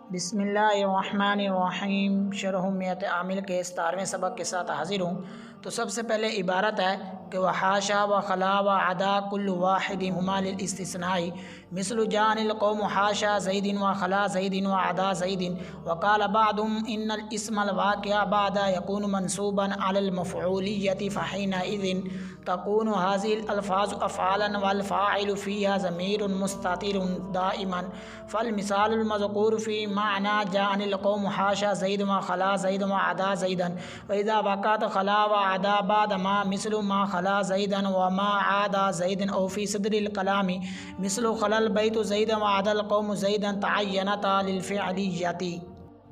बिस्मिल्लाहिर्रहमानिर्रहीम। शरहुमियत आमिल के 17वें सबक के साथ हाजिर हूँ। तो सबसे पहले इबारत है कि वह हाशा व खला व अदा कुल्लु वाहिदिन हुमा लिल इस्तिस्नाई मिस्लु जानिल कौम हाशा ज़ैदिन व खला ज़ैदिन व अदा ज़ैदिन व क़ाल बअदुहुम इन्नल इस्मल वाक़िअ बअदा यकूनु मंसूबन अलल मफ़ऊलिय्यति फ़हीना इज़िन तकूनु हाज़िहिल अल्फ़ाज़ु अफ़आलन वल फ़ाइलु फ़ीहा ज़मीरुन मुस्ततिरुन दाइमन फ़ल मिसालुल मज़कूरु फ़ी माना जानिल कौम हाशा ज़ैद व खला ज़ैद व अदा ज़ैदन व इज़ा वक़अत खला व अदा बाद मा मिस्लु मा खला ज़ैदन व मा आदा ज़ैदन औ फ़ी सदरिल कलामी मिस्लु खलल बैतु ज़ैदन व अदल कौम ज़ैदन तअय्यनता लिल फ़िअलिय्यति।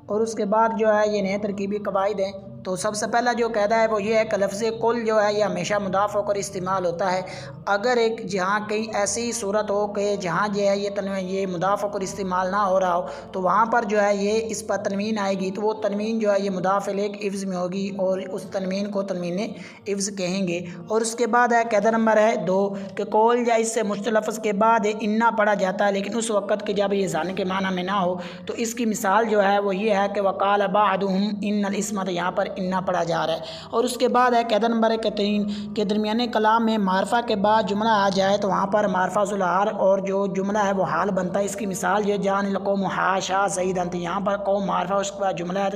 और उसके बाद जो है ये नए तरकीबी कवाइद हैं। तो सबसे पहला जो कहता है वो ये है कि लफ्ज़ कुल जो है ये हमेशा मुदाफ़ होकर इस्तेमाल होता है। अगर एक जहाँ कहीं ऐसी सूरत हो कि जहाँ जो है ये मुदाफ़ होकर इस्तेमाल ना हो रहा हो तो वहाँ पर जो है ये इस पर तनवीन आएगी, तो वो तनवीन जो है ये मुदाफ़ इलैह इव्ज़ में होगी और उस तनवीन को तनवीन इव्ज़ कहेंगे। और उसके बाद है कहता नंबर है 2 कि कौल या इससे मुस्तलफ़ के बाद इन्ना पढ़ा जाता है, लेकिन उस वक़्त के जब ये ज़ान के माना में ना हो। तो इसकी मिसाल जो है वो ये है कि वक़ाल बअदुहुम इन्नल इस्म, यहाँ पर इन्ना पढ़ा जा रहा है। और उसके बाद है कहता नंबर 3 के दरमियाने कलाम में मारफा के बाद जुमला आ जाए तो वहाँ पर मारफा ज़ुल हाल और जो जुमला है वो हाल बनता है। इसकी मिसाल ये जानिल कौम हाशा ज़ैदन, तो यहाँ पर कौम मारफा उसके बाद जुमला है,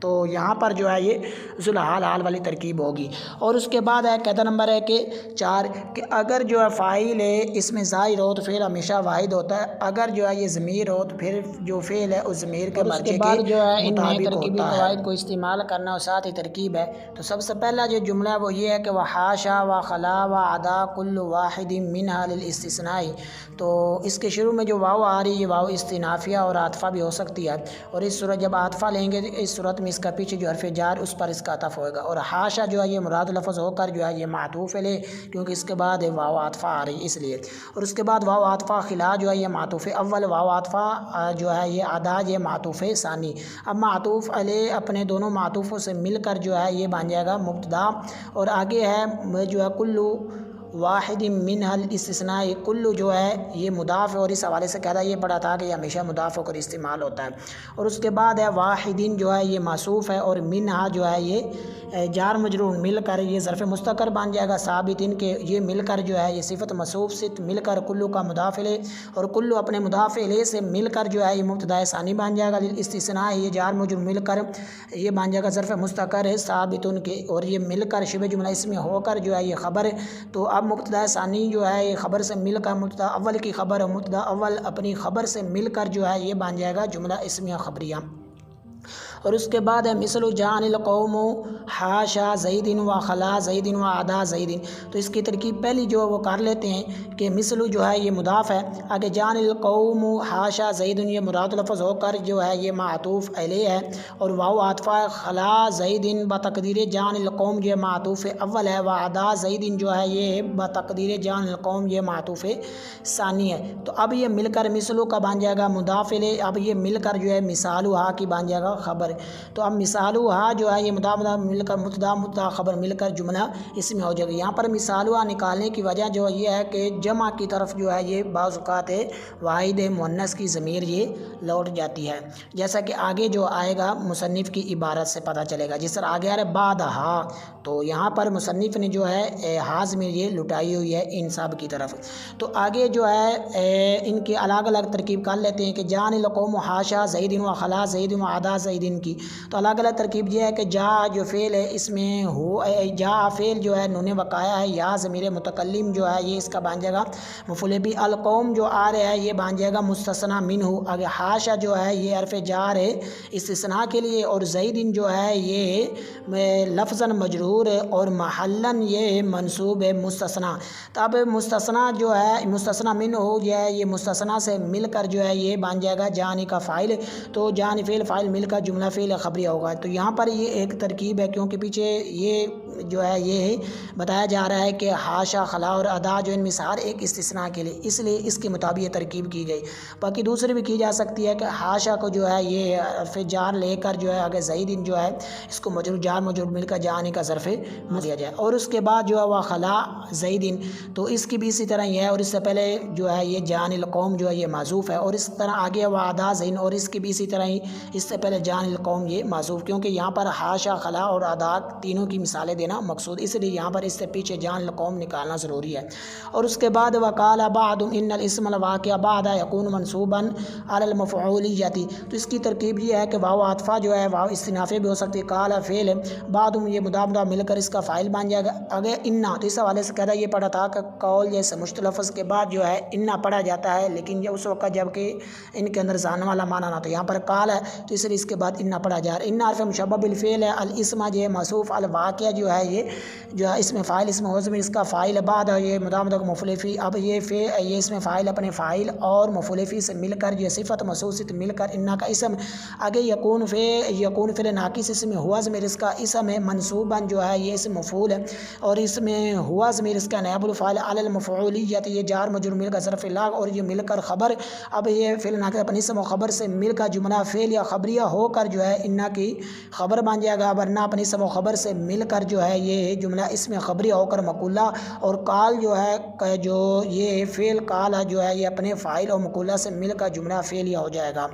तो यहाँ पर जो है ये ज़ुल हाल हाल वाली तरकीब होगी। और उसके बाद है कहता नंबर है कि 4 कि अगर जो है फ़ाइल है इसमें ज़ाहिर हो तो फिर हमेशा वाहिद होता है, अगर जो है ये ज़मीर हो तो फिर जो फ़ेल है उस ज़मीर के मर्जे के जो है इन नए मुताबिक तरकीबी होता है। कवाइद को इस्तेमाल करना और साथ ही तरकीब है। तो सबसे पहला जो जुमला है वो ये है कि वह हाशा व खला व अदा कुल्लु वाहिदिन मिनहा लिल इस्तिस्नाई। तो इसके शुरू में जो वाव आ रही है वाव इस्तिनाफिया और आतफ़ा भी हो सकती है, और इस सूरत जब आतफ़ा लेंगे तो इस सूरत में इसका पीछे जो हरफ जार उस पर इसका अतफ़ होएगा। और हाशा जो है ये मुराद लफ्ज़ होकर जो है ये मातूफ़ ले, क्योंकि इसके बाद वाव आतफ़ा आ रही है इसलिए। और उसके बाद वाव आतफ़ा खिला जो है ये मातूफ़ अव्वल, वाव आतफ़ा जो है ये आदा ये मातूफ़ सानी। अब मातूफ़ अलैह अपने दोनों मातूफ़ों से मिलकर जो है ये बन जाएगा मुब्तदा। और आगे है जो है कुल्लु वाहिद मिनहल इस्तिस्नाई, कुल्लु जो है ये मुदाफ़ है और इस हवाले से कह रहा है ये पढ़ा था कि ये हमेशा मुदाफ़ होकर इस्तेमाल होता है। और उसके बाद है वाहिदिन जो है ये मासूफ़ है और मिनहा जो है ये जार मजरूर मिलकर ये ज़र्फ़ मुस्तकर बन जाएगा साबितिन के, ये मिलकर जो है ये सिफ़त मसूफ़ से मिलकर कुल्लु का मुदाफ़ इलैह और कुल्लु अपने मुदाफ़ इलैह से मिलकर जो है ये मुब्तदा सानी बन जाएगा। इस्तिस्ना ये जार मजरूर मिलकर ये बन जाएगा ज़र्फ़ मुस्तकर है साबितुन के, और ये मिलकर शिबे जुमला इसमें होकर जो है ये ख़बर है। तो अब मुब्तदा सानी जो है ये ख़बर से मिलकर मुब्तदा अव्वल की ख़बर है, मुब्तदा अव्वल अपनी ख़बर से मिलकर जो है ये बन जाएगा जुमला इसमिया ख़बरिया। और उसके बाद है मिसलु जानिल कौम हाशा ज़ैदिन व खला ज़ैदिन व अदा ज़ैदिन। तो इसकी तरकीब पहली जो वो कर लेते हैं कि मिसलु जो है ये मुदाफ़ है, आगे जानिल कौम हाशा ज़ैदिन ये मुराद लफ्ज़ होकर जो है ये मातूफ़ अलैह है, और वाव आतफ़ा खला ज़ैदिन बतकदीर जानिल कौम ये मातूफ़ अव्वल है, व अदा ज़ैदिन जो है ये बतकदीर जानिल कौम ये मातूफ़ सानी है। तो अब ये मिलकर मिसलु का बन जाएगा मुदाफ़ अलैह, अब ये मिलकर जो है मिसालु हा की बन जाएगा ख़बर। तो अब मिसालु हा जो है ये मुदा मिलकर मुब्तदा ख़बर मिलकर जुमला इसमें हो जाएगा। यहाँ पर मिसालु हा निकालने की वजह जो ये है कि जमा की तरफ जो है ये बाज़ औक़ात वाहिद मुअन्नस की ज़मीर ये लौट जाती है, जैसा कि आगे जो आएगा मुसन्निफ़ की इबारत से पता चलेगा। जिस तरह आगे आ रहा है बाद हा, तो यहाँ पर मुसन्निफ़ ने जो है हा ज़मीर ये लुटाई हुई है इन सब की तरफ। तो आगे जो है इनकी अलग अलग तरकीब कर लेते हैं कि जानिल कौम हाशा ज़ैदिन व खला ज़ैदिन व अदा ज़ैदिन की। तो अलग अलग तरकीब ये है कि जा जो फ़ेल है इसमें हो जा फ़ेल जो है नूने वक़ाया है या ज़मीर मुतकल्लिम जो है ये इसका बन जाएगा मफ़ूल बी। अल कौम जो आ रहा है ये बन जाएगा मुस्तस्ना मिन्हु। आगे हाशा जो है ये हरफ जार है इस्तिस्ना के लिए, और ज़ैदिन जो है ये लफ्ज़न मजरूर है और महल्लन ये मनसूब है मुस्तस्ना। तब मुस्तस्ना जो है मुस्तस्ना मिन्हु जो है ये मुस्तस्ना से मिलकर जो है ये बन जाएगा जानी का फ़ाइल। तो जानी फ़ेल फ़ाइल मिलकर मिलकर जुमला फ़ेल खबरिया होगा। तो यहाँ पर ये एक तरकीब है, क्योंकि पीछे ये जो है ये बताया जा रहा है कि हाशा, खला और अदा जो इन मिसार एक इस्तिस्ना के लिए, इसलिए इसके मुताबिक ये तरकीब की गई। बाकी दूसरी भी की जा सकती है कि हाशा को जो है ये हर्फ़ जार लेकर जो है आगे ज़ईदिन जो है इसको मजरूर जार मजरूर मिलकर जाने का ज़र्फ़ दिया जाए, और उसके बाद जो है वह खला ज़ईदिन, तो इसकी भी इसी तरह ही है। और इससे पहले जो है ये जानिल कौम जो है ये माज़ूफ़ है, और इस तरह आगे वह अदा ज़ईन, और इसकी भी इसी तरह ही इससे पहले जानिल कौम ये माज़ूफ़, क्योंकि यहाँ पर हाशा, खला और अदा तीनों की मिसालें देना मकसूद, इसलिए यहाँ पर इससे पीछे जानिल कौम निकालना ज़रूरी है। और उसके बाद वक़ाल बअदुम इन्नल इस्मल वाक़िअ बअदा यकूनु मनसूबन अलल मफ़ऊलिय्यति, तो इसकी तरकीब ये है कि वाव आतफ़ा जो है वाव इस्तिनाफ़े भी हो सकती है। काला फ़ेल बादुम ये मुदाफ़ मिलकर इसका फ़ाइल बन जाएगा। अगर इन्ना, तो इस हवाले से कहता ये पढ़ा था कि कौल जैसे मुश्तलफ़ज़ के बाद जो है इन्ना पढ़ा जाता है, लेकिन जब उस वक्त जबकि इनके अंदर जान वाला माना ना, तो यहाँ पर काल है तो इसलिए इसके बाद इन्ना पढ़ा जा रहा है। इन्ना हर्फ़ मुशब्बह बिल फ़ेल है, अल इस्म जो है मसूफ़, अल वाक़िअ जो है ये जो है इसमें फ़ाइल, इसमें होज़ में इसका फ़ाइल है, बाद ये मुदाफ़ मफ़ऊल फ़ी, अब ये इसमें फ़ाइल अपने फ़ाइल और मफ़ऊल फ़ी से मिलकर जो सिफ़त मसूसित मिलकर इन्ना का इसम आगे यकून फ़िल नाकिस, इसमें हुआ ज़मीर इसका इसम है, मनसूबन जो है ये इसम मफ़ऊल है, और इसमें हुआ ज़मीर इसका नायबुल फ़ाइल अलल मफ़ऊलिय्यत, ये जार मजरूर मिलकर ज़र्फ़ लाग, और ये मिलकर ख़बर, अब ये फ़िल नाकिस अपने इसम और ख़बर से मिलकर जुमला फ़ेल या खबरिया होकर जो है इन्ना की ख़बर बन जाएगा, वरना अपने इसम और ख़बर से मिलकर जो है ये जुमला इसमें खबरिया होकर मक़ूला, और काल जो है जो ये फ़ेल काल है जो है ये अपने फ़ाइल और मक़ूला से मिलकर जुमला फ़ेलिया हो जाएगा।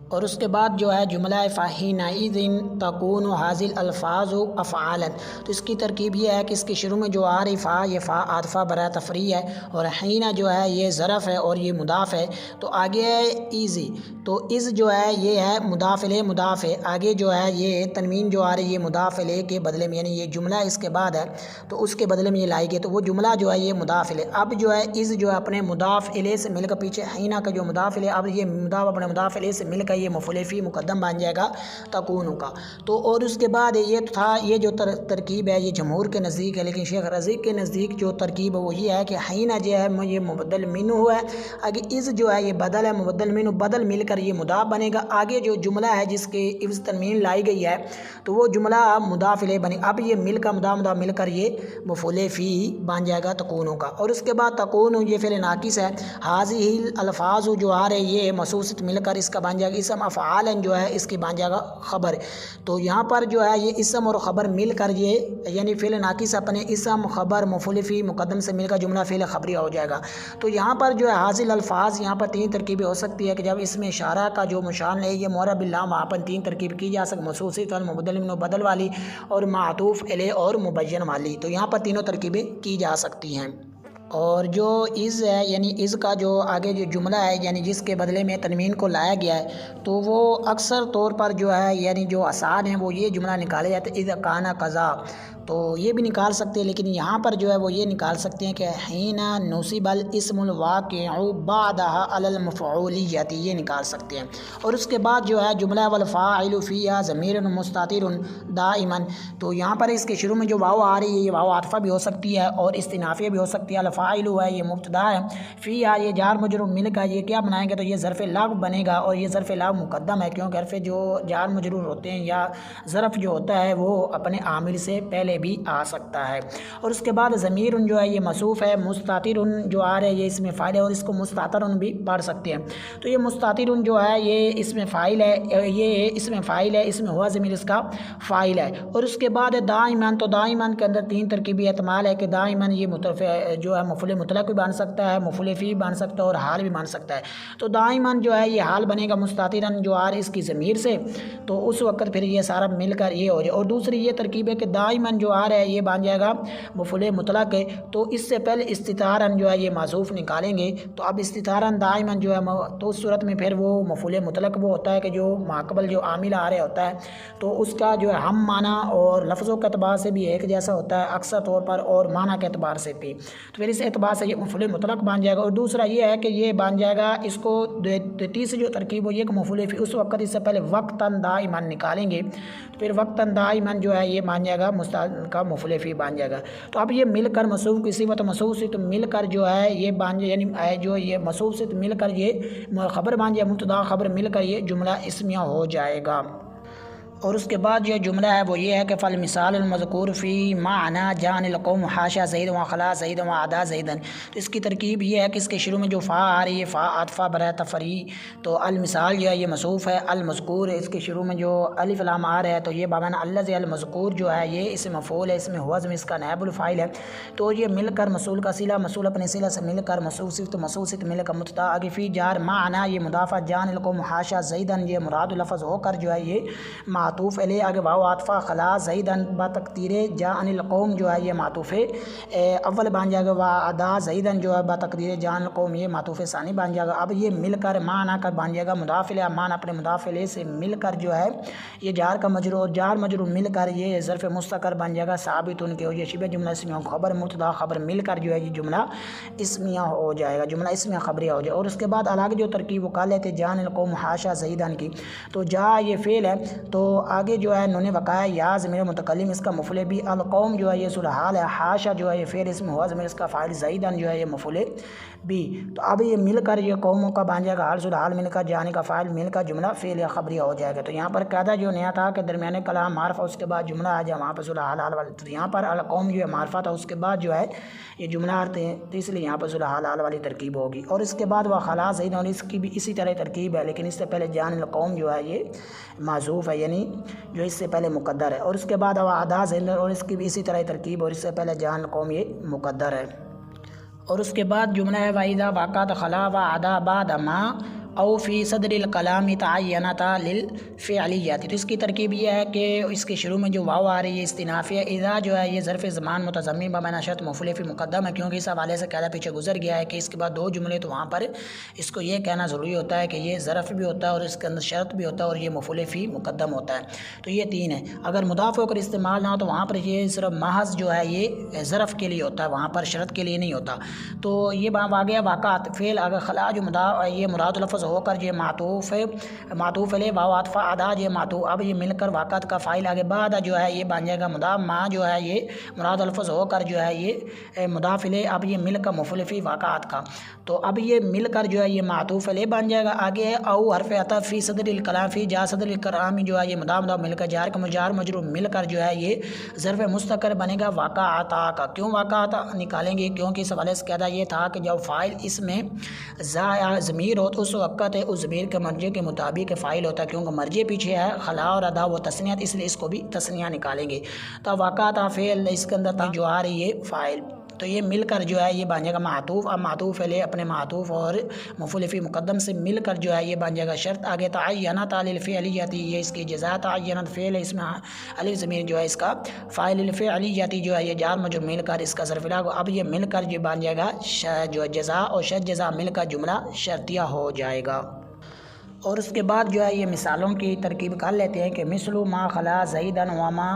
और उसके बाद जो है जुमला फ़हीनाइज़िन तकूनु हाज़िल अल्फ़ाज़ु अफ़आलन, तो इसकी तरकीब ये है कि इसके शुरू में जो आ रही फ़ा, ये फ़ा आतफ़ा बरा तफ़री है, और हीना जो है ये ज़रफ़ है और ये मुदाफ़ है। तो आगे है ईज़ी, तो इज़ जो है ये है मुदाफ़िले मुदाफ़ है, आगे जो है ये तनवीन जो आ रही है ये मुदाफ़िले के बदले में, यानी ये जुमला इसके बाद है तो उसके बदले में ये लाई गई, तो वो जुमला जो है ये मुदाफ़िले। अब जो है इज़ जो है अपने मुदाफ़िले से मिलकर पीछे हीना का जो मुदाफ़िले, अब ये मुदाफ़ अपने मुदाफ़िले से मिलकर ये मफ़ऊल फ़ी मुक़द्दम बन जाएगा तकून का। तो और उसके बाद ये था, ये जो तरकीब है ये जमहूर के नज़दीक है, लेकिन शेख रज़ीक़ के नज़दीक जो तरकीब है वो ये है कि हीना जो है ये मुबद्दल मिन्हु है, आगे इज़ जो है ये बदल है, मुबद्दल मिन्हु बदल मिलकर ये मुदाफ़ बनेगा। आगे जो जुमला है जिसके इव्ज़ तनवीन लाई गई है तो वो जुमला मुदाफ़िले बने, अब ये मिलकर मुदा मिलकर ये मफ़ऊल फ़ी बन जाएगा तकून का। और उसके बाद तकून ये फ़िल नाकिस है, हाज़िहिल अल्फ़ाज़ जो आ रहे ये मसूसित मिलकर इसका बन जाएगा इसम अफ़आलन जो है इसकी बन जाएगा ख़बर। तो यहाँ पर जो है ये इसम और ख़बर मिलकर ये यानी फ़िल नाकिस अपने इसम ख़बर मफ़ऊल फ़ी मुक़द्दम से मिलकर जुमला फ़िल खबरिया हो जाएगा। तो यहाँ पर जो है हाज़िल अल्फ़ाज़ यहाँ पर तीन तरकीबें हो सकती है कि जब इसमें इशारा का जो मुशान है ये मुअर्रब बिल लाम, वहाँ पर तीन तरकीब की जा सकती, मसूसित और मुबद्दल मिन्हु बदल वाली और मातूफ़ अलैह और मुबय्यन वाली, तो यहाँ पर तीनों तरकीबें की जा सकती हैं। और जो इज़ है यानी इज़ का जो आगे जो जुमला है यानी जिसके बदले में तनवीन को लाया गया है, तो वो अक्सर तौर पर जो है यानी जो आसान है वो ये जुमला निकाले जाते हैं, इज़ काना कज़ा, तो ये भी निकाल सकते हैं, लेकिन यहाँ पर जो है वो ये निकाल सकते हैं कि हीना नुसिबल इस्मुल वाक़िउ बादहा अलल मफ़ऊलिय्यति, ये निकाल सकते हैं। और उसके बाद जो है जुमला वल फ़ाइलु फ़ीहा ज़मीरुन मुस्ततिरुन दाइमन, तो यहाँ पर इसके शुरू में जो वाव आ रही है ये वाव आतफ़ा भी हो सकती है और इस्तिनाफ़िया भी हो सकती है। अल फ़ाइलु है ये मुब्तदा है, फ़ीहा ये जार मजरूर मिलकर ये क्या बनाएंगे, तो ये ज़र्फ़ लाग बनेगा, और ये ज़र्फ़ लाग मुक़द्दम है क्योंकि हर्फ़ जो जार मजरूर होते हैं या ज़रफ़ जो होता है वो अपने आमिल से पहले भी आ सकता है। और उसके बाद ज़मीरुन जो है ये मसूफ़ है, मुस्तातिरुन जो आ रहा है ये इसमें फ़ाइल है, और इसको मुस्तातिरुन भी पढ़ सकते हैं। तो ये मुस्तातिरुन जो है ये इसमें फ़ाइल है, ये इसमें फ़ाइल है, इसमें हुआ ज़मीर इसका फ़ाइल है। और उसके बाद दाइमन, तो दाइमन के अंदर तीन तरकीबी एहतमाल है कि दाइमन ये जो है मफ़ऊल मुतलक़ भी बन सकता है, मफ़ऊल फ़ी बन सकता है और हाल भी बन सकता है। तो दाइमन जो है ये हाल बनेगा मुस्तातिरन जो आ रही इसकी ज़मीर से, तो उस वक्त फिर ये सारा मिलकर ये हो जाए। और दूसरी ये तरकीब है कि दाइमन जो आ रहा है ये बन जाएगा मफ़ऊल मुतलक़ है, तो इससे पहले इस्तितारन जो है ये माज़ूफ़ निकालेंगे, तो अब इस्तितारन दाइमन जो है तो उस सूरत में फिर वो मफ़ऊल मुतलक़ वो होता है कि जो माक़बल जो आमिल आ रहा होता है तो उसका जो है हम माना और लफ्ज़ों के एतबार से भी एक जैसा होता है अक्सर तौर पर, और माना के एतबार से भी, तो फिर इस एतबार से ये मफ़ऊल मुतलक़ बन जाएगा। और दूसरा ये है कि ये बन जाएगा इसको तीसरी जो तरकीब हो ये कि मफ़ऊल फ़ी, उस वक्त इससे पहले वक्तन दाइमन निकालेंगे, तो फिर वक्तन दाइमन जो है ये बन जाएगा का मफूल फ़ी बन जाएगा। तो अब ये मिलकर मसूफ की सिफ़त मसूफ से तो मिलकर जो है ये बन जाए, यानी जो ये मसूफ से तो मिलकर ये ख़बर बन जाए, मुब्तदा ख़बर मिलकर ये जुमला इस्मिया हो जाएगा। और उसके बाद जो जुमला है वो ये है कि फ़ल मिसाल मज़कूर फ़ी माना जान कौम हाशा ज़ैद व खला ज़ैद व आदा ज़ैदन। तो इसकी तरकीब ये है कि इसके शुरू में जो फ़ा आ रही है फ़ा आतफ़ा बरा तफ़री, तो अल मिसाल जो है ये मसूफ़ है, अल मज़कूर है इसके शुरू में जो अलिफ़ लाम आ रहा है तो ये बामाना अल्लज़ अल मज़कूर जो है ये इसमें मफ़ूल है, इसमें वज़्न इसका नायबुल फ़ाइल है। तो ये मिलकर मसूल का सिला, मसूल अपने सिला से मिलकर मसूल सिफ़ तो मसूल सिफ़ मिलकर मुतदा आगे फ़ी जार माना ये मुदाफ़ा जान कौम हाशा ज़ैदन ये मुराद लफ़ज़ होकर जो है ये मातूफ़ अलैह आगे वाव आतफ़ा खला ज़ैदन बतक़दीरे जा अनिल कौम जो है ये मातूफ़ अव्वल बन जाएगा। व अदा ज़ैदन जो है बतक़दीरे जान कौम ये मातूफ़ सानी बन जाएगा। अब ये मिलकर माना का बन जाएगा मुदाफ़ इलैह, मान अपने मुदाफ़ इलैह से मिलकर जो है ये जार का मजरूर, जार मजरूर मिलकर ये ज़र्फ़ मुस्तक़र बन जाएगा साबित उनके, और ये शिबह जुमला इस्मिया ख़बर मुब्तदा ख़बर मिलकर जो है ये जुमला इस्मिया हो जाएगा, जुमला इस्मिया ख़बरिया हो जाएगा। और उसके बाद अलग जो तरकीब वो कर लेते जान कौम हाशा ज़ैदन की, तो जा ये फ़ेल है तो आगे जो है नूने वक़ाया या ज़मीर मुतकल्लिम इसका मफ़ूल बी, अल कौम जो है ये सुलहाल है, हाशा जो है ये फ़ेल इसमें हुआ ज़मीर इसका फ़ाइल ज़ैदन जो है ये मफ़ूल बी। तो अब ये मिलकर ये कौमों का बन जाएगा हाल सुलहाल मिलकर जाने का फ़ाइल मिलकर जुमला फ़ेल या ख़बरिया हो जाएगा। तो यहाँ पर कायदा जो नया था कि दरमियाने कलाम मारफ़ा उसके बाद जुमला आ जाए, वहाँ पर सुलहाल हाल वाली, तो यहाँ पर अल कौम जो है मारफ़ा था उसके बाद जो है ये जुमला आते हैं, तो इसलिए यहाँ पर सुलहाल हाल वाली तरकीब होगी। और इसके बाद वह खला ज़ैदन, और इसकी भी इसी तरह तरकीब है, लेकिन इससे पहले जान कौम जो है ये माज़ूफ़ है, यानी जो इससे पहले मुक़द्दर है। और उसके बाद अब आदा ज़ैदन, और इसकी भी इसी तरह तरकीब, और इससे पहले जान कौम ये मुक़द्दर है। और उसके बाद जुमला है वाइदा वाक़ात खला व आदा बाद मा औ फ़ी सदरिल कलामी तअय्यनता लिल फ़िअलिय्यति। तो इसकी तरकीब ये है कि इसके शुरू में जो वाव आ रही है इस्तिनाफ़िया, इज़ा जो है ये ज़र्फ़ ज़मान मुतज़म्मिन बमाना शर्त मफ़ूल फ़ी मुक़द्दम है, क्योंकि इस हवाले से कहना पीछे गुजर गया है कि इसके बाद दो जुमले, तो वहाँ पर इसको ये कहना ज़रूरी होता है कि ये ज़र्फ़ भी होता है और इसके अंदर शर्त भी होता है और ये मफ़ूल फ़ी मुक़द्दम होता है। तो ये तीन है। अगर मुदाफ़ होकर इस्तेमाल ना हो तो वहाँ पर ये सिर्फ महज़ जो है ये ज़र्फ़ के लिए होता है, वहाँ पर शर्त के लिए नहीं होता। तो ये आ गया वाक़ात फ़ेल, अगर खला जो ये मुराद लफ़ज़ होकर ये मातूफ़ अलैह वाव आतफ़ा आदा ये मातू, अब ये मिलकर वाक़ात का फ़ाइल आगे बाद जो है ये बन जाएगा मुदाफ़, मा जो है ये मुराद लफ़ज़ होकर जो है ये मुदाफ़ अलैह, अब ये मिलकर मफ़ूल फ़ी वाक़ात का, तो अब ये मिलकर जो है ये मातूफ़ अलैह बन जाएगा। आगे है औ हर्फ़ अतफ़ फ़ी सदरिल कलाम फ़ी जा सदरिल कलामी जो है ये मुदाफ़ मिलकर जार का जार मजरूर मिलकर जो है ये ज़र्फ़ मुस्तक़र बनेगा वाक़ाता का। क्यों वाक़ाता निकालेंगे, क्योंकि इस हवाले से कहता ये था कि जब फ़ाइल इसमें ज़मीर हो तो उस वक़्त है उस ज़मीर के मर्जे के मुताबिक फ़ाइल होता है, क्योंकि मर्जे पीछे है खला और अदा वो तस्नियत, इसलिए इसको भी तस्निया निकालेंगे। तो वाक़ाता फ़ेल इसके अंदर था जो आ रही है फ़ाइल, तो ये मिलकर जो है ये बन जाएगा मातूफ़। अब मातूफ़ अलैह अपने मातूफ़ और मफ़ूल फ़ी मुक़द्दम से मिलकर जो है ये बन जाएगा शर्त। आगे तअय्यनत लिल फ़िअलिय्यति, ये इसकी जज़ा तअय्यनत फ़ेल है, इसमें अलिफ़ ज़मीर जो है इसका फ़ाइल लिल फ़िअलिय्यति जो है ये जार मजरूर मिलकर इसका ज़र्फ़ इला, अब ये मिलकर जो बन जाएगा जो है जज़ा और शर्त जज़ा मिलकर जुमला शर्तिया हो जाएगा। और उसके बाद जो है ये मिसालों की तरकीब कर लेते हैं कि मिसलु मा खला ज़ैदन व मा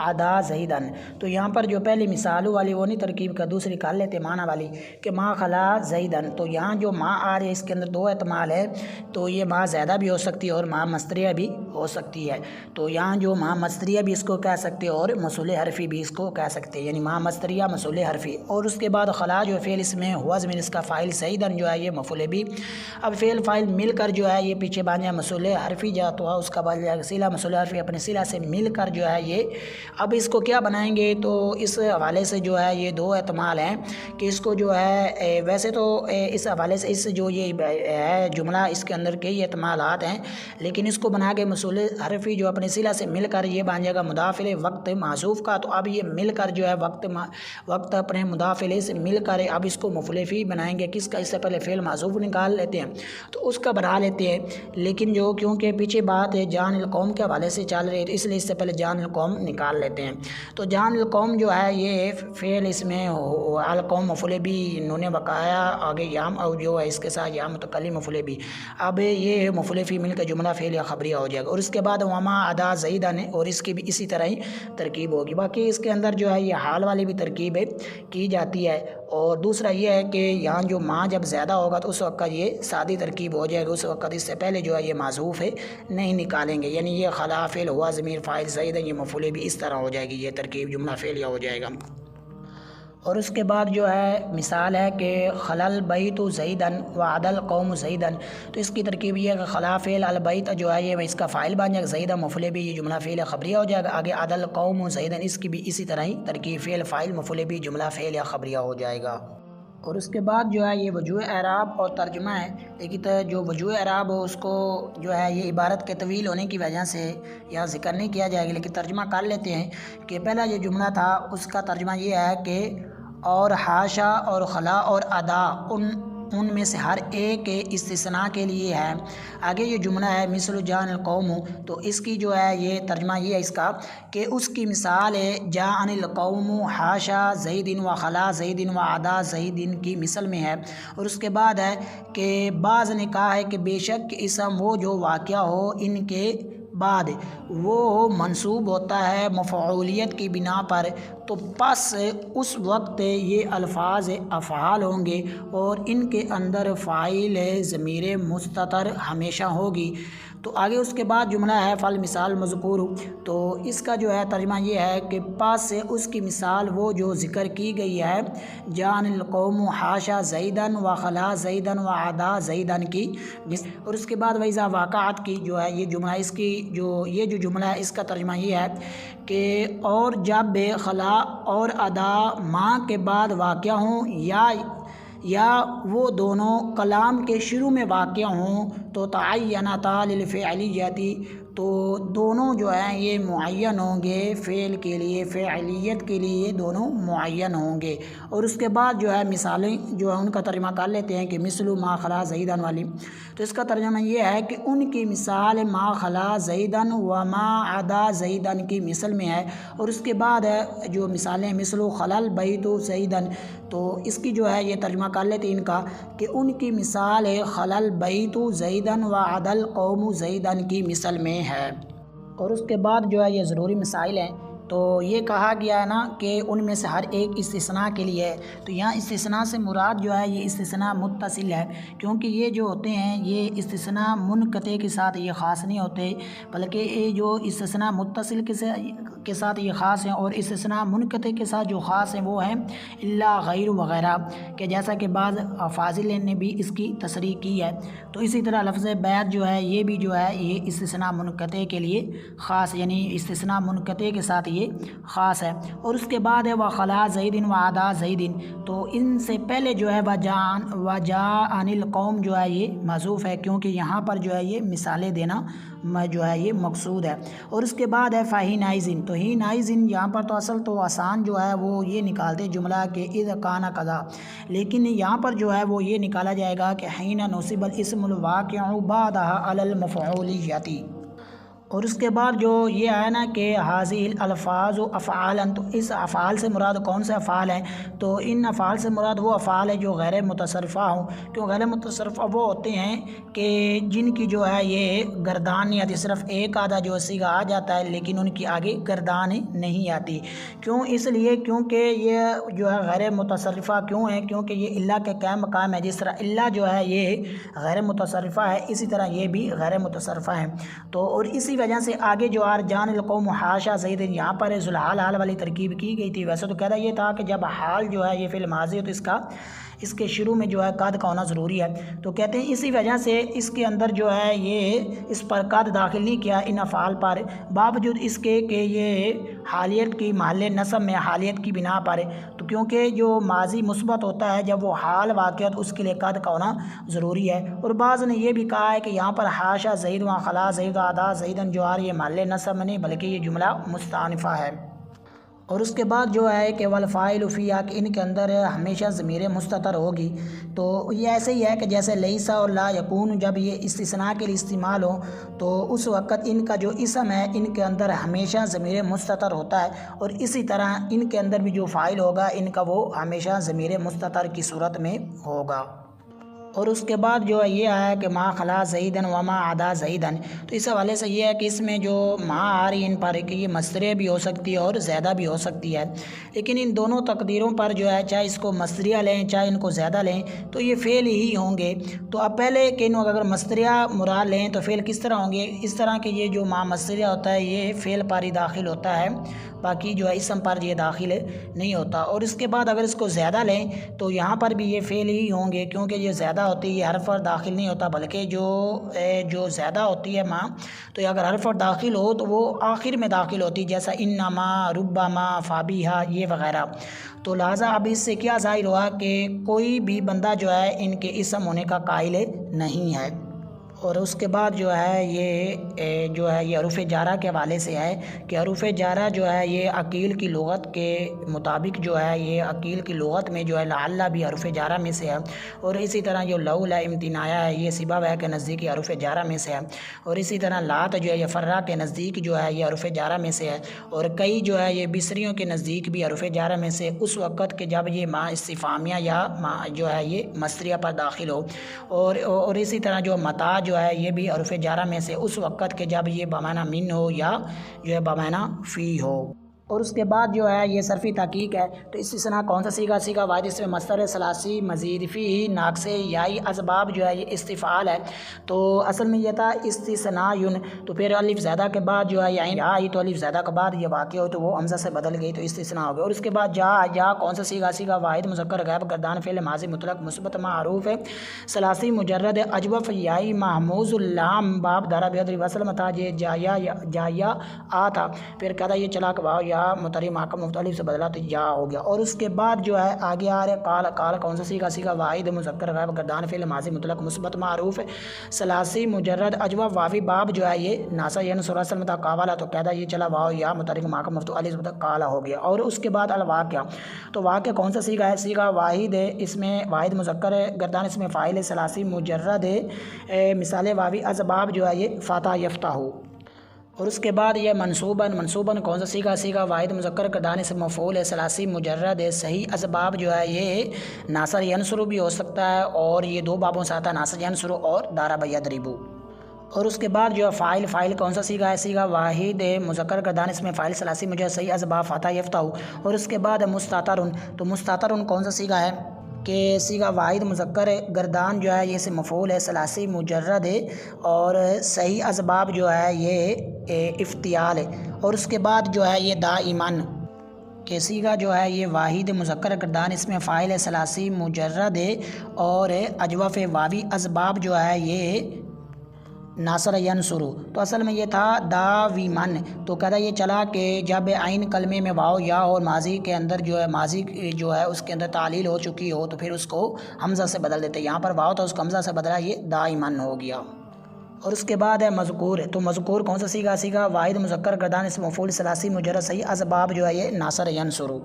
आदा ज़ैदन। तो यहाँ पर जो पहली मिसालों वाली वो नहीं तरकीब का, दूसरी कर लेते हैं माना वाली कि मा खला ज़ैदन। तो यहाँ जो मा आ रही है इसके अंदर दो एहतमाल है, तो ये मा ज़्यादा भी हो सकती है और मा मस्तरिया भी हो सकती है। तो यहाँ जो मा मस्तरिया भी इसको कह सकते हैं और मसूल हरफ़ी भी इसको कह सकते हैं, यानी मा मस्तरिया मसूल हरफ़ी। और उसके बाद खला जो फ़ेल इसमें हुआ ज़मीर इसका फ़ाइल ज़ैदन जो है ये मफ़ूल भी। अब फ़ेल फ़ाइल मिलकर जो है ये पीछे बन जाए मसूल हरफ़ी जा, तो उसका बन जाएगा सिला, मसूल हरफ़ी अपने सिला से मिलकर जो है ये, अब इसको क्या बनाएंगे, तो इस हवाले से जो है ये दो एहतमाल हैं कि इसको जो है वैसे तो इस हवाले से इस जो ये है जुमला इसके अंदर कई एहतमालात हैं, लेकिन इसको बना के मसूल हरफ़ी जो अपने सिला से मिलकर ये बन जाएगा मुदाफ़िल वक्त मासूफ़ का। तो अब ये मिलकर जो है वक्त अपने मुदाफ़िल से मिलकर अब इसको मफ़ूल फ़ी बनाएंगे किसका, इससे पहले फ़ेल मासूफ़ निकाल लेते हैं तो उसका बना लेते हैं, लेकिन जो क्योंकि पीछे बात है जान कौम के हवाले से चल रही है इसलिए इससे पहले जान कौम निकाल लेते हैं। तो जान कौम जो है ये फ़ेल इसमें अल कौम मफ़ूल भी नूने बकाया आगे याम और जो है इसके साथ याम मुतकल्लिम मफ़ूल भी, अब ये मफ़ूल फ़ी मिलकर जुमला फ़ेल या ख़बरिया हो जाएगा। और उसके बाद वमा अदा ज़ैदन है और इसकी भी इसी तरह ही तरकीब होगी। बाकी इसके अंदर जो है ये हाल वाली भी तरकीब की जाती है और दूसरा ये है कि यहाँ जो माँ जब ज़्यादा होगा तो उस वक्त ये सादी तरकीब हो जाएगी, उस वक्त इससे पहले जो है ये माज़ूफ़ है नहीं निकालेंगे, यानी ये खला फ़ेल हुआ ज़मीर फ़ाइल ज़ैदन ये मफ़ूल भी इस तरह हो जाएगी, ये तरकीब जुमला फ़ेलिया हो जाएगा। और उसके बाद जो है मिसाल है कि खलल बैत ज़ैदन व अदल कौम ज़ैदन, तो इसकी तरकीब ये है कि खला फ़ेल अल बैत जो है ये इसका फ़ाइल बन जाएगा, ज़ैदा मफ़ूल भी ये जुमला फ़ेल ख़बरिया हो जाएगा। आगे अदल कौम ज़ैदन इसकी भी इसी तरह ही तरकीब फ़ेल फ़ाइल मफ़ूल भी जुमला फ़ेल या ख़बरिया हो जाएगा। और उसके बाद जो है ये वजूह एराब और तर्जुमा है, लेकिन तो जो वजूह एराब हो उसको जो है ये इबारत के तवील होने की वजह से यहाँ ज़िक्र नहीं किया जाएगा, लेकिन तर्जुमा कर लेते हैं कि पहला जो जुमला था उसका तर्जुमा ये है कि और हाशा और खला और अदा उनमें से हर एक इस्तिस्ना के लिए है। आगे ये जुमला है मिसल जान कौम, तो इसकी जो है ये तर्जुमा ये है इसका कि उसकी मिसाल है जा अनिल कौम हाशा ज़ैदिन व खला ज़ैदिन व अदा ज़ैदिन की मिसल में है। और उसके बाद है कि बाज़ ने कहा है कि बेशक इसम वो जो वाक़या हो इनके बाद वो मंसूब होता है मफ़ऊलियत की बिना पर, तो बस उस वक्त ये अल्फाज अफ़आल होंगे और इनके अंदर फ़ाइल ज़मीर मुस्ततर हमेशा होगी। तो आगे उसके बाद जुमला है फ़ल मिसाल मज़कूर, तो इसका जो है तर्जुमा ये है कि पास से उसकी मिसाल वो जो ज़िक्र की गई है जान कौम हाशा ज़ैदन व खला ज़ैदन व अदा ज़ैदन की। और उसके बाद वैज़ा वाक़ात की जो है ये जुमला इसकी ये जो जुमला है इसका तर्जुमा ये है कि और जब खला और अदा माँ के बाद वाक़या हों या वो दोनों कलाम के शुरू में वाक़या हों तो तअय्यनता लिल फ़िअलिय्यति, तो दोनों जो हैं ये मुअय्यन होंगे फ़ेल के लिए, फ़िअलियत के लिए दोनों मुअय्यन होंगे। और उसके बाद जो है मिसालें जो है उनका तर्जुमा कर लेते हैं कि मिसलु मा खला ज़ैदन वाली, तो इसका तर्जुमा ये है कि उनकी मिसाल मा खला ज़ैदन व मा अदा ज़ैदन की मिसल में है। और उसके बाद है जो मिसालें मिसलु खलल बैतु ज़ैदन, तो इसकी जो है ये तर्जुमा कर लेते हैं इनका कि उनकी मिसाल है खलल बैतु ज़ैदन व अदल कौम ज़ैदन की मिसल में है। और उसके बाद जो है ये ज़रूरी मिसाइल हैं, तो ये कहा गया है ना कि उनमें से हर एक इस्तिस्ना के लिए है, तो यहाँ इस्तिस्ना से मुराद जो है ये इस्तिस्ना मुत्तसिल है, क्योंकि ये जो होते हैं ये इस्तिस्ना मुनक़ते के साथ ये ख़ास नहीं होते, बल्कि ये जो इस्तिस्ना मुत्तसिल के साथ ये ख़ास हैं और इस्तिस्ना मुनक़ते के साथ जो ख़ास हैं वो हैं इल्ला गैर वग़ैरह के, जैसा कि बाज़ फाजिल ने भी इसकी तसरीह की है। तो इसी तरह लफ्ज़ बैत जो है ये भी जो है ये इस्तिस्ना मुनक़ते के लिए ख़ास, यानी इस्तिस्ना मुनक़ते के साथ ये ख़ास है। और उसके बाद है व खला ज़ैदिन व अदा ज़ैदिन, तो इनसे पहले जो है व जा अनिल कौम जो है ये मज़ूफ़ है, क्योंकि यहाँ पर जो है ये मिसालें देना जो है ये मकसूद है। और उसके बाद है फ़हीनाइज़िन, तो हीनाइज़िन यहाँ पर तो असल तो आसान जो है वो ये निकालते जुमला के इज़ काना कज़ा, लेकिन यहाँ पर जो है वो ये निकाला जाएगा कि हीना नसीबल इस्मुल वाक़िअ बादहा अलल मफ़ऊलिय्यति। और उसके बाद जो ये है ना कि हाज़िल अल्फ़ाज़ व अफ़आलन, तो इस अफ़आल से मुराद कौन से अफ़आल हैं, तो इन अफ़आल से मुराद वो अफ़आल है जो गैर मुतसरफ़ा हों, क्यों गैर मुतसरफ़ा वो होते हैं कि जिनकी जो है ये गर्दान नहीं आती, सिर्फ़ एक आधा जो सीगा आ जाता है लेकिन उनकी आगे गर्दान नहीं आती। क्यों, इसलिए क्योंकि ये जो है गैर मुतसरफ़ा क्यों है, क्योंकि ये इल्ला के क्या मकाम है, जिस तरह इल्ला जो है ये गैर मुतसरफ़ा है इसी तरह ये भी गैर मुतसरफ़ा है। तो और इसी वजह से आगे जो जान कौम हाशा ज़ैदिन यहाँ पर ज़ुलहाल हाल वाली तरकीब की गई थी। वैसे तो कहता ये था कि जब हाल जो है ये फ़िल माज़ी हो तो इसके शुरू में जो है कद का होना ज़रूरी है, तो कहते हैं इसी वजह से इसके अंदर जो है ये इस पर कद दाखिल नहीं किया इन अफ़ाल पर, बावजूद इसके कि ये हालियत की महल नस्ब में हालियत की बिना पर, तो क्योंकि जो माजी मुस्बत होता है जब वो हाल वाक़ियत उसके लिए कद का होना ज़रूरी है। और बाज़ ने यह भी कहा है कि यहाँ पर हाशा ज़ैद व खला ज़ैद अदा ज़ैदन जो है ये महल नस्ब नहीं बल्कि ये जुमला मुस्तानिफ़ा है। और उसके बाद जो है कि वल फ़ाइल फ़िया कि इनके अंदर हमेशा ज़मीर मुस्ततर होगी, तो ये ऐसे ही है कि जैसे लईसा और ला यकून जब ये इस्तिस्ना के लिए इस्तेमाल हो तो उस वक़्त इनका जो इसम है इनके अंदर हमेशा ज़मीर मुस्ततर होता है, और इसी तरह इनके अंदर भी जो फ़ाइल होगा इनका वो हमेशा ज़मीर मुस्ततर की सूरत में होगा। और उसके बाद जो है ये आया कि माँ खला ज़ईदन व माँ आदा ज़ईदन। तो इस हवाले से ये है कि इसमें जो माँ आ रही है इन पर कि ये मसदरिया भी हो सकती है और ज़्यादा भी हो सकती है, लेकिन इन दोनों तकदीरों पर जो है चाहे इसको मसदरिया लें चाहे इनको ज़्यादा लें तो ये फ़ेल ही होंगे। तो अब पहले कि इन अगर मसदरिया मुराद लें तो फ़ेल किस तरह होंगे, इस तरह के ये जो माँ मसदरिया होता है ये फ़ेल पर ही दाखिल होता है, बाकी जो है इसम पर ये दाखिल नहीं होता। और इसके बाद अगर इसको ज़्यादा लें तो यहाँ पर भी ये फ़ेल ही होंगे, क्योंकि ये ज़्यादा होती है ये हर्फ पर दाखिल नहीं होता, बल्कि जो ज़्यादा होती है माँ तो अगर हर्फ पर दाखिल हो तो वो आखिर में दाखिल होती है, जैसा इन्नमा, रुब्बामा, फाबिहा ये वगैरह। तो लिहाजा अब इससे क्या ज़ाहिर हुआ कि कोई भी बंदा जो है इनके इसम होने का कायल नहीं है। और उसके बाद जो है ये हरूफ जारा के हवाले से है कि हरूफ जारा जो है ये अकील की लुगत के मुताबिक जो है ये अकील की लुगत में जो है लअल्ला भी हरूफ जारा में से है। और इसी तरह जो लौला इम्तिनाया है ये सिबब है के नज़दीक हरूफ जारा में से है। और इसी तरह लात जो है ये फर्रा के नज़दीक जो है ये हरूफ जारा में से है। और कई जो है ये बिसरियों के नज़दीक भी हरूफ जारा में से उस वक़्त के जब ये माँ इस्तिफ़ामिया या माँ जो है ये मसरिया पर दाखिल हो। और इसी तरह जो मता जो है ये भी हरूफ जारा में से उस वक़्त के जब ये बमाना मिन हो या जो है बमाना फ़ी हो। और उसके बाद जो है ये सरफ़ी तहक़ीक़ है। तो इस्तिस्ना कौन सा सीगा वाहिद, इसमें मस्तर सलासी मज़ीद फ़ी नाक़्स याई असबाब जो है ये इस्तिफ़ाल है। तो असल में ये था इस्तिस्नायुन, तो फिर अलिफ ज़्यादा के बाद जो है या आई तो अलिफ ज़्यादा के बाद ये वाक़या हो तो वो हमज़ा से बदल गई तो इस्तिस्ना हो गया। और उसके बाद या कौन सा सीगा वाहिद मुज़क्कर गैब गर्दान फ़िल माज़ी मुतलक मुस्बत मारूफ़ है सलासी मुजर्रद अजवफ़ याई महमूज़ुल्लाम बाब दारा बेहदरी वसल मता जे जाया आ था, फिर कहता ये चला के वाव या मुतरी माका मुख्तलिफ से बदला तो या हो गया। और उसके बाद जो है आगे आ रहे काल कौन सा सीगा वाहिद मुज़क्कर गैब गर्दान फ़िल माज़ी मुतलक मुस्बत मारूफ़ सलासी मुजर्रद अजवा वावी बाब जो है ये नासा यन मता कावाला, तो कहता ये चला वाव या मुतरी माका मुख्तलिफ से काला हो गया। और उसके बाद अल वाक़या, तो वाक़या कौन सा सीगा है, सीगा वाहिद है, इसमें वाहिद मुज़क्कर है गर्दान इसमें फ़ाइल है सलासी मुजर्रद है मिसाल वावी असबाब जो है ये फ़ाता यफ्ता हो। और उसके बाद यह मनसूबन कौन सा सीगा वाहिद मुज़क्कर गर्दान से मफ़ूल है सलासी मुजर्रद है सही असबाब जो है ये नासर यनसुरु भी हो सकता है और ये दो बाबों से आता है नासर यनसुरु और दारा यदरिबु। और उसके बाद जो है फ़ाइल कौन सा सीगा वाहिद मुज़क्कर गर्दान इसमें फ़ाइल सलासी मुजर्रद सही असबाब फ़ाता यफ्ता हो। और उसके बाद मुस्तातरुन, तो मुस्तातरुन कौन सा सीगा है कि सीगा वाहिद मुज़क्कर गर्दान जो है ये से मफ़ूल है सलासी मुजर्रद है और सही असबाब जो है ये इफ्तियाल है। और उसके बाद जो है ये दाइमन के सीगा जो है ये वाहिद मुज़क्कर गर्दान इसमें फ़ाइल है सलासी मुजर्रद है और अजवफ़ वावी असबाब जो है ये नासर यनसुरु। तो असल में ये था दावीमन, तो कहता ये चला कि जब आइन कलमे में वाव या और माजी के अंदर जो है माजी जो है उसके अंदर तालील हो चुकी हो तो फिर उसको हमज़ा से बदल देते। यहाँ पर वाव था उसको हमज़ा से बदला ये दाईमन हो गया। और उसके बाद है मज़कूर, तो मज़कूर कौन सा सीगा वाहिद मुज़क्कर गर्दान इसमें मफ़ूल सलासी मुजर्रद सही असबाब जो है ये नासर यनसुरु।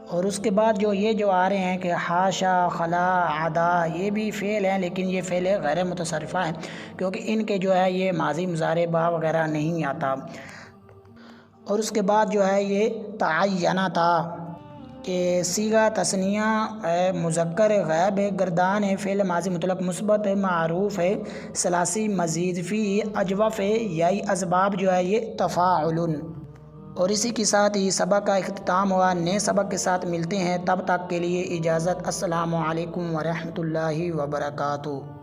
और उसके बाद जो आ रहे हैं कि हाशा खला आदा ये भी फ़ेल हैं, लेकिन ये फ़ेल गैर मुतसरफ़ा हैं क्योंकि इनके जो है ये माजी मुज़ारे बा वगैरह नहीं आता। और उसके बाद जो है ये तअय्यना था कि सीगा तस्निया मुज़क्कर गैब गर्दान है फ़ेल माजी मुतलक मुस्बत मारूफ़ है सलासी मज़ीद फ़ी अजवफ़ याई असबाब जो है ये तफ़ाउलुन। और इसी के साथ ही सबक का इख्तिताम हुआ। नए सबक के साथ मिलते हैं, तब तक के लिए इजाज़त। अस्सलामु अलैकुम व रहमतुल्लाहि व बरकातुहू।